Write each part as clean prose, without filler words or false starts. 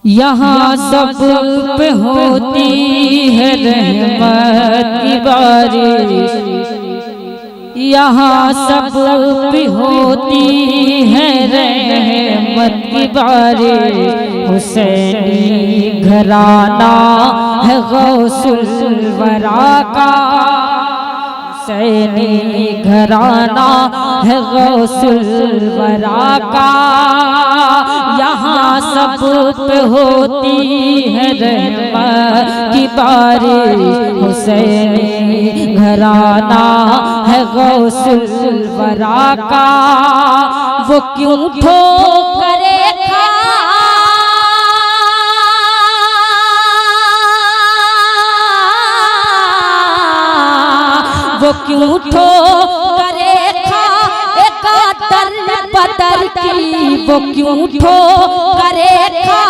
यहाँ सब पे होती है रहमत की बारिश, यहाँ सब पे होती है रहमत की बारिश। हुसैनी घराना है गौसुल वरा का, हुसैनी घराना है गौसुल वरा का। यहाँ सब पे होती है रहमत की बारिश। हुसैनी घराना है गौसुल वरा का। वो क्यों ठोकरे खा, वो क्यों ठोकरे खा एकादर बदर की, वो क्यों ठोकरे खा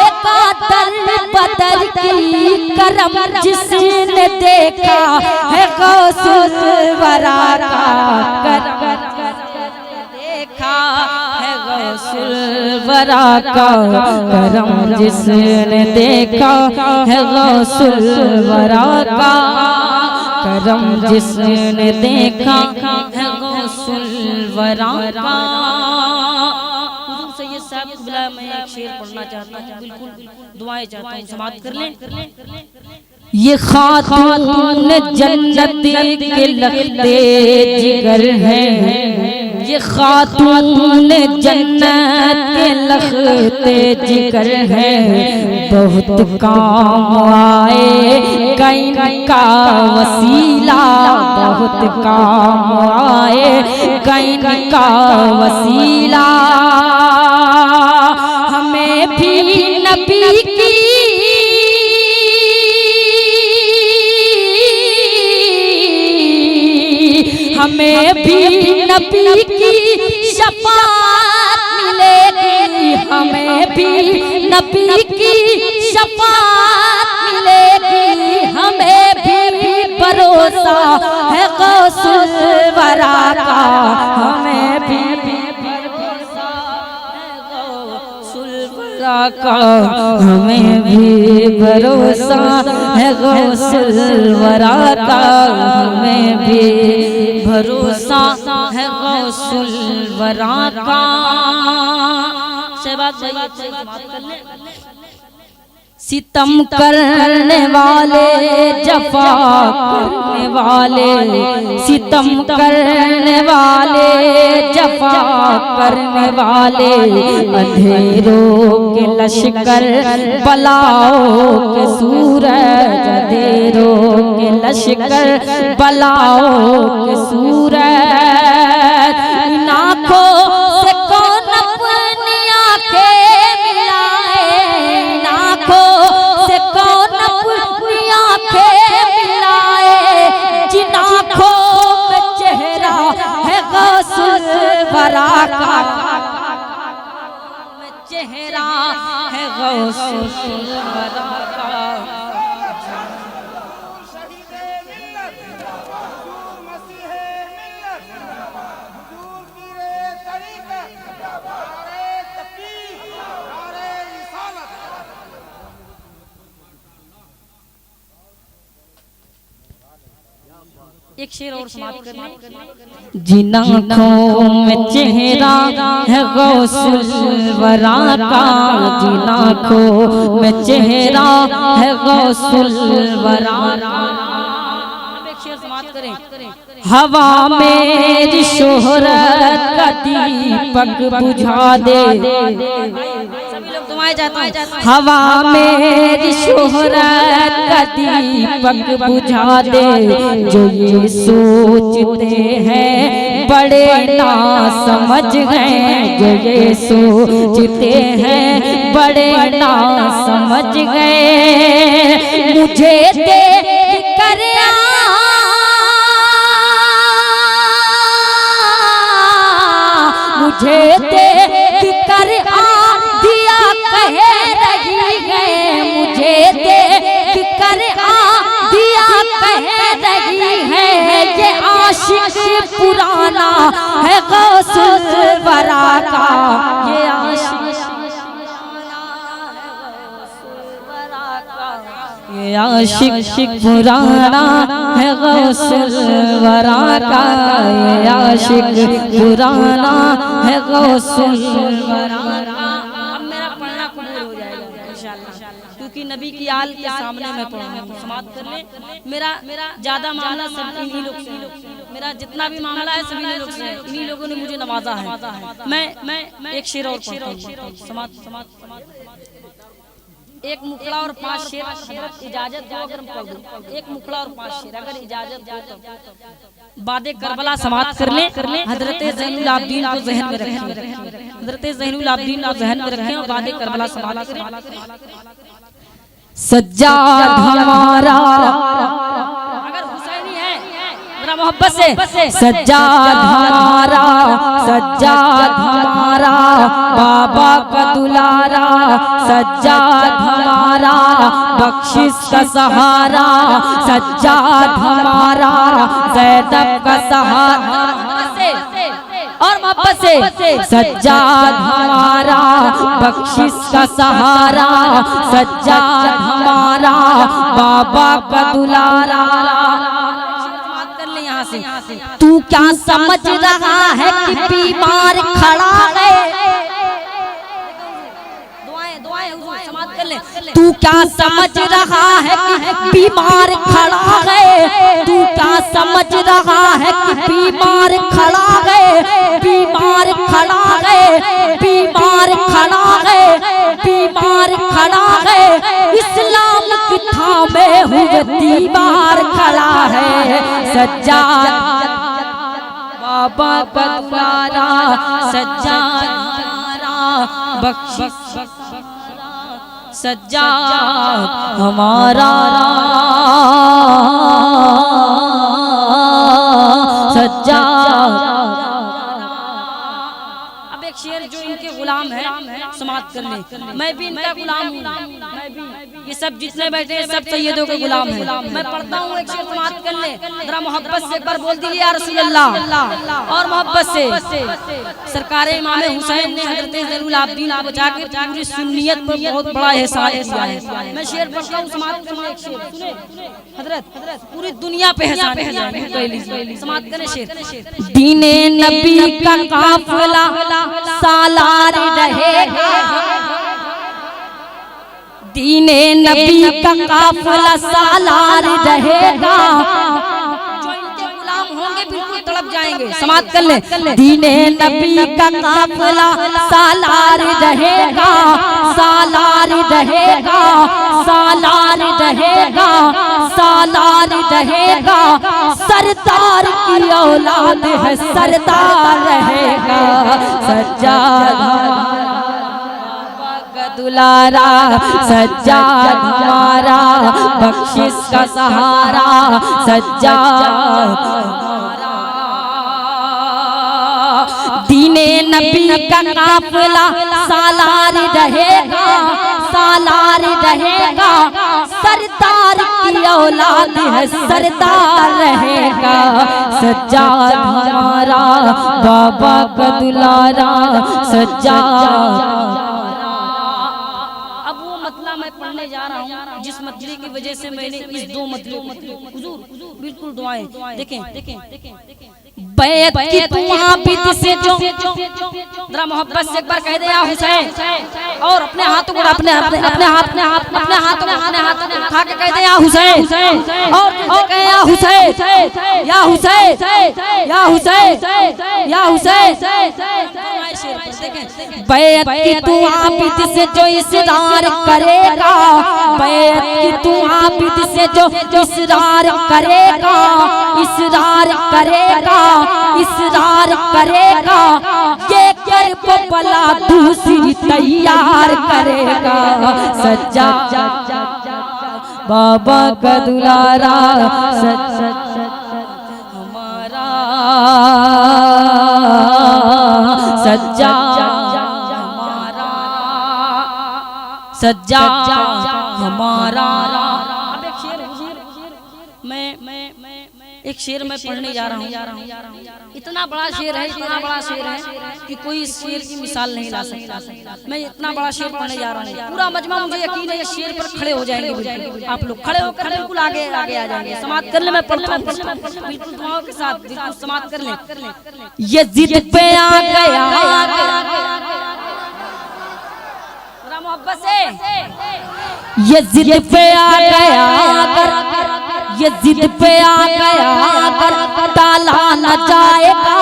एकादर बदर की। करम जिसने देखा है गौसुल वरा का, करम देखा है गौसुल वरा का। करम जिसने देखा है गौसुल वरा का, करम जिसने देखा है गौसुल वरा का। सैयद साहब को बुलाया, मैं एक शेर पढ़ना चाहता हूँ, बिल्कुल दुआएं चाहता हूँ, समाप्त कर लें। ये खातून जन्नत के लगते जिगर है, ये खातून जन्नत के लगते जिगर है। बहुत काम आए कहीं का वसीला, बहुत काम आए कहीं का वसीला। हमें भी नबी की, हमें भी नबी की शफाअत मिलेगी, हमें भी नबी की शफाअत मिलेगी। हमें भी भरोसा है गौसुल वरा का, हमें भी भरोसा है गौसुल वरा का। हमें भी भरोसा है गौसुल वरा का, हमें भी भरोसा है गौसुल वरा का। शहबाज भाई समाप्त कर ले। सितम करने वाले, जफा करने वाले, सितम करने वाले, जफा करने वाले। अंधेरों के लश्कर बलाओं के सूरज, अंधेरों के लश्कर बलाओं के सूरज। नाखों से कौन अपनी आंखें मिलाए, नाखों से कौन अपनी आंखें मिलाए। जिन आंखों में चेहरा है गौसुल वरा का, चेहरा है गौसुल वरा का। एक शेर और समाप्त करना। जिन आँखों में चेहरा है गौसुल वरा का, जिन आँखों में चेहरा है गौसुल वरा का। एक शेर समाप्त करें। हवा मेरी शोहरत का दीपक बुझा दे, सभी लोग दुआएं चाहते हैं। हवा मेरी शोहरत का दीपक बुझा दे। जो ये सोचते हैं बड़े ना समझ गए, जो ये सोचते हैं बड़े ना समझ गए। मुझे देख कर मुझे देख कर दिया कह रही है, मुझे देख कर दिया कह रही है। ये आशिक पुराना है गौसुल वरा का, ये आशिक ये आशिक पुराना है गौसुल वरा का, ये आशिक पुराना है गौसुल वरा का। अब मेरा पढ़ना कबूल हो जाएगा इंशाअल्लाह, क्योंकि नबी की आल के सामने मैं पढ़ूंगा। समाप्त कर ले। मेरा ज्यादा मामला सब इन्हीं लोग से, मेरा जितना भी मामला है सभी लोग से, इन्हीं लोगों ने मुझे नवाजा है। मैं एक शेर और पढ़ता हूं। समाप्त। एक मुखड़ा और 5 शेर इजाजत दो अगर पढ़ दूं। एक मुखड़ा और 5 शेर अगर इजाजत दो तो बादे करबला समाप्त कर ले। हजरत ज़ैनुल आबिदीन को ज़हन में रखें, हजरत ज़ैनुल आबिदीन को ज़हन में रखें और बादे करबला समाप्त करें। सज्जाद हमारा, अगर हुसैनी है जरा मोहब्बत से, सज्जाद हमारा, सज्जाद हमारा, बाबा का दुलारा, सज्जाद हमारा, बख्शिश का सहारा, सज्जाद हमारा, ज़ैनब का सहारा। और मोहब्बत से, सज्जाद हमारा, बख्शिश का सहारा, सज्जाद हमारा, बाबा का दुलारा। तू क्या समझ रहा है कि बीमार खड़ा है, तू क्या समझ रहा है कि बीमार खड़ा है, तू क्या समझ रहा है कि बीमार खड़ा है, बीमार खड़ा है, बीमार खड़ा है, बीमार खड़ा है, इस्लाम की थामे हुए दीवार खड़ा है। सज्जाद बाबा का दुलारा, सज्जाद हमारा, बख्शिश सज्जाद हमारा, सज्जाद। अब एक शेर जो इनके गुलाम है समाप्त कर ले। मैं भी इनका गुलाम हूँ, मैं भी, ये सब जितने बैठे हैं सब सैयदों के गुलाम हैं। मैं पढ़ता हूँ एक शेर समाप्त कर ले। जरा मोहब्बत से एक बार बोल दीजिए या रसूल अल्लाह। और मोहब्बत से सरकार इमाम हुसैन ने हजरत ज़ैनुल आबिदीन को बचा के पूरी सुन्नियत पर बहुत बड़ा एहसान किया है। मैं शेर पढ़ता हूँ समाप्त कर ले। एक शेर सुने हजरत, पूरी दुनिया पे एहसान किया है। समाप्त करें शेर। दीने नबी का काफिला सालार रहेगा, दीने नबी का काफिला सालार रहेगा, जो इनके गुलाम होंगे बिल्कुल तड़प जाएंगे। समाप्त कर ले। दीने नबी का काफिला सालार रहेगा, सालार रहेगा, सालार रहेगा, सालार रहेगा, सरदार की औलाद है सरदार रहेगा। सज्जाद दुलारा, सज्जाद हमारा, बख्शिश का सहारा, सज्जाद हमारा। दीने नबी का काफिला सालार रहेगा, सालार रहेगा, सरदार की औलाद है सरदार रहेगा। सज्जाद हमारा, बाबा का दुलारा, सज्जाद। मैं पढ़ने जा रहा हूँ जिस मतली की वजह से मैंने इस 2 मतलों हुजूर बिल्कुल दुआएं देखें। बैत की तू आबिद से जो, जरा मोहब्बत से एक बार कह दे या हुसैन, और अपने हाथों को अपने हाथों को उठा के कह दे या हुसैन, और कहे या हुसैन, या हुसैन, या हुसैन, या हुसैन। बैत की तू आबिद से जो इसरार करेगा, बैत की तू आबिद से जो इसरार करेगा, इसरार करेगा, इसरार करेगा, ये कर बला दूसरी तैयार करेगा। सज्जाद बाबा का दुलारा, हमारा, सज्जाद हमारा, सज्जाद हमारा। अब एक शेर मैं एक शेर मैं पढ़ने जा रहा हूँ। इतना बड़ा शेर है, इतना बड़ा शेर है कि कोई इस शेर की मिसाल नहीं ला सकता। मैं इतना बड़ा शेर पढ़ने जा रहा हूँ, पूरा मजमा मुझे यकीन है शेर पर खड़े हो जाएंगे। आप लोग खड़े होकर बिल्कुल आगे आगे आ जाएंगे। समाप्त कर ले, मैं पढ़ता हूँ बिल्कुल दुआओं के साथ, बिल्कुल समाप्त कर ले। ये जिद पे आ गया मोहब्बत से, ये जिद पे आ गया, ये जिद पे आ गया कर टाला न जाएगा,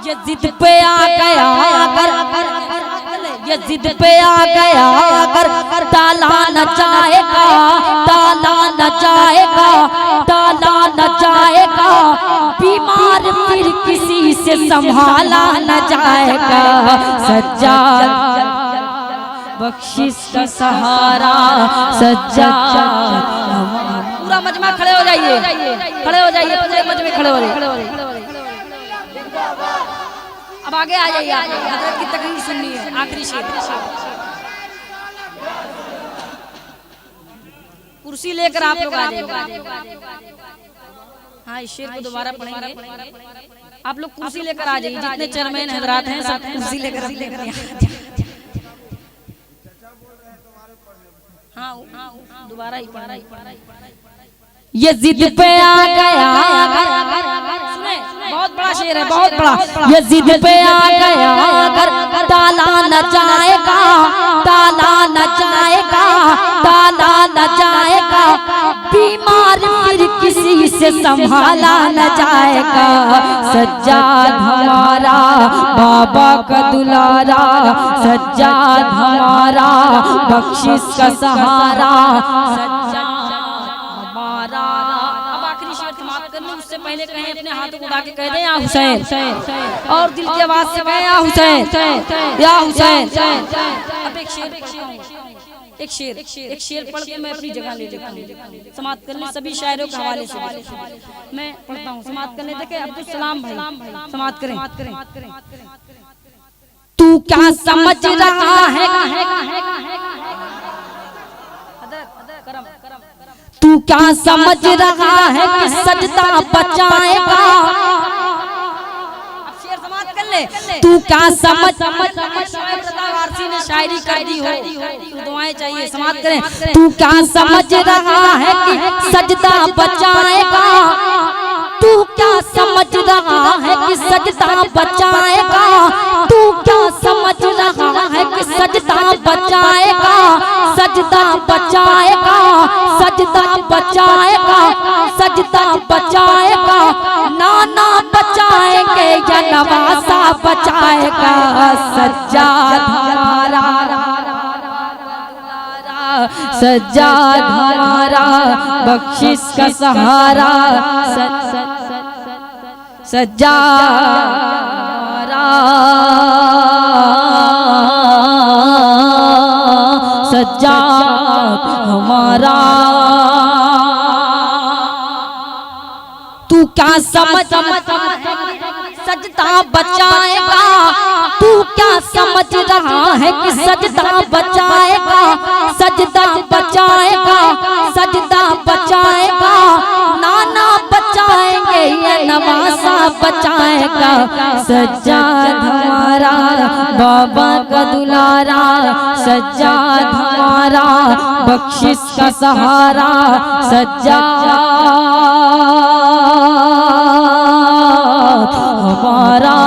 ये जिद पे आ गया कर, ये जिद पे आ गया कर टाला न जाएगा, टाला न जाएगा, टाला न जाएगा, बीमार फिर किसी से संभाला न जाएगा। सज्जाद बख्शिश का सहारा, सज्जाद। पूरा मजमा खड़े हो जाइए, खड़े हो जाइए, पूरे मजमे खड़े हो जाइए। अब आगे आ जाइए, हजरत की तकरीर सुननी है, आखिरी शेर। कुर्सी लेकर आप लोग आ जाइए। हाँ, इस शेर को दोबारा पढ़ेंगे। आप लोग कुर्सी लेकर आ जाइए, जितने चेयरमैन हजरात हैं सब कुर्सी लेकर दोबारा ही पढ़ रहा है। ये जिद पे आ गया, सुने बहुत बड़ा शेर है, बहुत बड़ा। ये जिद पे आ गया कर टाला न जाएगा, टाला न जाएगा, टाला न जाएगा, बीमार फिर किसी से संभाला न जाएगा। सज्जाद हमारा बाबा का दुलारा, सज्जाद हमारा बख्शिश का सहारा, सज्जाद हमारा। अब आखिरी शेर समाप्त करने उससे पहले कहें, अपने हाथों को उठा के कह दें या हुसैन, और दिल की आवाज से कहें या हुसैन, या हुसैन। अब एक शेर, एक शेर पढ़ के मैं अपनी जगह ले लेता हूँ। समाप्त कर ले सभी शायरों के हवाले से मैं पढ़ता हूँ। समाप्त कर ले, देखे अब्दुल सलाम भाई समाप्त करें। तू क्या समझ रहा है, तू क्या समझ रहा है कि सजदा बचाएगा। तू क्या समझ, वारसी ने शायरी कर दी हो, दुआएं चाहिए, समाप्त करें। तू क्या समझ रहा है कि सजदा बचाएगा, तू क्या समझ रहा है कि सजदा बचाएगा, तू क्या समझ रहा है कि सजदा बचाएगा, सजदा बचाएगा, सजदा बचाएगा, सजदा बचाएगा, नाना बचाएंगे या नवासा बचाएगा। सज्जाद हमारा, सज्जाद हमारा बख्शिश का सहारा, सज्जाद सज्जाद हमारा। तू क्या समझ सजदा बचाएगा, तू क्या समझ रहा है कि सजदा बचाएगा, सजदा बचाएगा, सजदा बचाएगा, नाना बचाएंगे ये नवासा बचाएगा। सज्जाद हमारा बाबा का दुलारा, सज्जाद हमारा बख्शिश का सहारा, सज्जाद हमारा।